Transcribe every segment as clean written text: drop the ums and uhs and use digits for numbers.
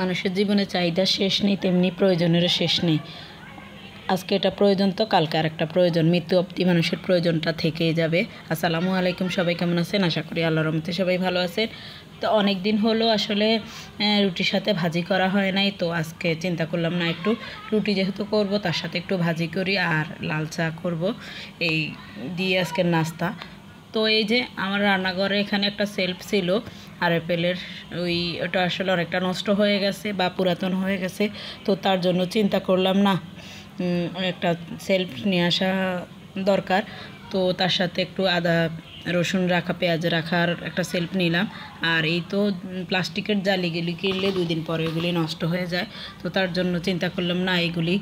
মানুষের জীবনে চাহিদা শেষ নেই, তেমনি প্রয়োজনেরও শেষ নেই। আজকে এটা প্রয়োজন তো কালকে আরেকটা প্রয়োজন, মৃত্যু অবধি মানুষের প্রয়োজনটা থেকেই যাবে। আসসালামু আলাইকুম, সবাই কেমন আছেন? আশা করি আল্লাহর রহমতে সবাই ভালো আছেন। তো অনেক দিন হলো আসলে রুটির সাথে ভাজি করা হয় নাই, তো আজকে চিন্তা করলাম না একটু রুটি যেহেতু করব তার সাথে একটু ভাজি করি আর লাল চা করব, এই দিয়ে আজকের নাস্তা। তো এই যে আমার রান্নাঘরে এখানে একটা সেলফ ছিল আরএফএলের, ওটা আসলে অনেকটা নষ্ট হয়ে গেছে বা পুরাতন হয়ে গেছে, তো তার জন্য চিন্তা করলাম না একটা সেলফ নিয়ে আসা দরকার। তো তার সাথে একটু আদা রসুন রাখা, পেঁয়াজ রাখার একটা সেলফ নিলাম। আর এই তো প্লাস্টিকের জালিগুলি কিনলে 2 দিন পরে এগুলি নষ্ট হয়ে যায়, তো তার জন্য চিন্তা করলাম না এগুলি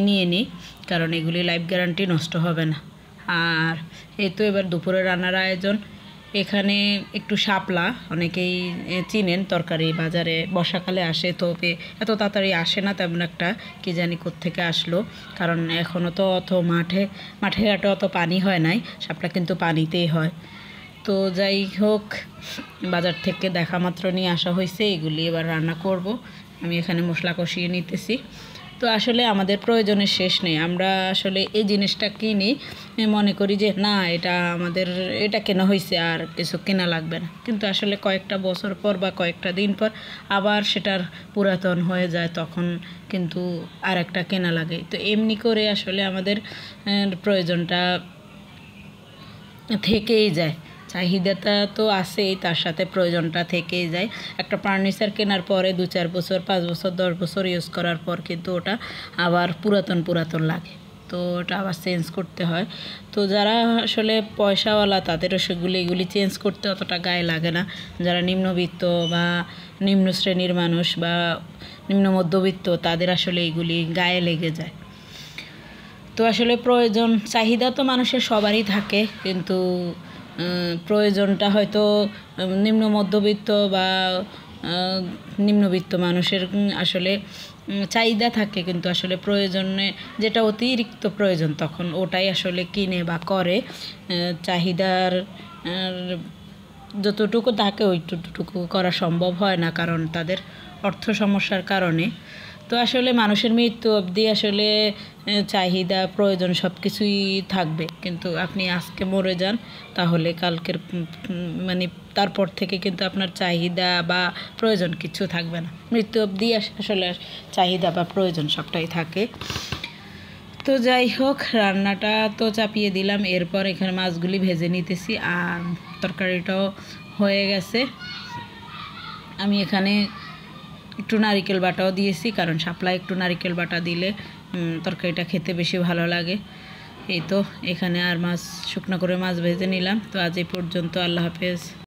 নিয়ে নিই, কারণ এগুলি লাইফ গ্যারান্টি, নষ্ট হবে না। আর এই তো এবার দুপুরে রান্নার আয়োজন। এখানে একটু শাপলা, অনেকেই চিনেন, তরকারি বাজারে বর্ষাকালে আসে, তো এত তাড়াতাড়ি আসে না তেমন একটা, কি জানি কোত্থেকে আসলো, কারণ এখনও তো অত মাঠে ঘাটে অত পানি হয় নাই, শাপলা কিন্তু পানিতেই হয়। তো যাই হোক, বাজার থেকে দেখা মাত্র নিয়ে আসা হয়েছে, এগুলি এবার রান্না করব। আমি এখানে মশলা কষিয়ে নিতেছি। তো আসলে আমাদের প্রয়োজনের শেষ নেই, আমরা আসলে এই জিনিসটা কিনি, মনে করি যে না এটা কেনা হয়েছে আর কিছু কেনা লাগবে না, কিন্তু আসলে কয়েকটা বছর পর বা কয়েকটা দিন পর আবার সেটার পুরাতন হয়ে যায়, তখন কিন্তু আর একটা কেনা লাগে। তো এমনি করে আসলে আমাদের প্রয়োজনটা থেকেই যায়, চাহিদাটা তো আছেই, তার সাথে প্রয়োজনটা থেকেই যায়। একটা ফার্নিচার কেনার পরে 2-4 বছর, 5 বছর, 10 বছর ইউজ করার পর কিন্তু ওটা আবার পুরাতন লাগে, তো ওটা আবার চেঞ্জ করতে হয়। তো যারা আসলে পয়সাওয়ালা তাদেরও এগুলি চেঞ্জ করতে অতটা গায়ে লাগে না। যারা নিম্নবিত্ত বা নিম্ন শ্রেণীর মানুষ বা নিম্ন মধ্যবিত্ত, তাদের আসলে এগুলি গায়ে লেগে যায়। তো আসলে চাহিদা তো মানুষের সবারই থাকে, কিন্তু প্রয়োজনটা হয়তো নিম্ন মধ্যবিত্ত বা নিম্নবিত্ত মানুষের আসলে চাহিদা থাকে, কিন্তু আসলে প্রয়োজনে যেটা অতিরিক্ত প্রয়োজন তখন ওটাই আসলে কিনে বা করে। চাহিদার যতটুকু থাকে ওইটুকু করা সম্ভব হয় না, কারণ তাদের অর্থ সমস্যার কারণে। তো আসলে মানুষের মৃত্যু অবধি আসলে চাহিদা প্রয়োজন সব কিছুই থাকবে, কিন্তু আপনি আজকে মরে যান তাহলে কালকের মানে তারপর থেকে কিন্তু আপনার চাহিদা বা প্রয়োজন কিছু থাকবে না। মৃত্যু অবধি আসলে চাহিদা বা প্রয়োজন সবটাই থাকে। তো যাই হোক, রান্নাটা তো চাপিয়ে দিলাম, এরপর এখানে মাছগুলি ভেজে নিতেছি আর তরকারিটাও হয়ে গেছে। আমি এখানে একটু নারিকেল বাটাও দিয়েছি, কারণ শাপলায় একটু নারিকেল বাটা দিলে তরকারিটা খেতে বেশি ভালো লাগে। এই তো এখানে আর শুকনো করে মাছ ভেজে নিলাম। তো আজ এই পর্যন্ত, আল্লাহ হাফেজ।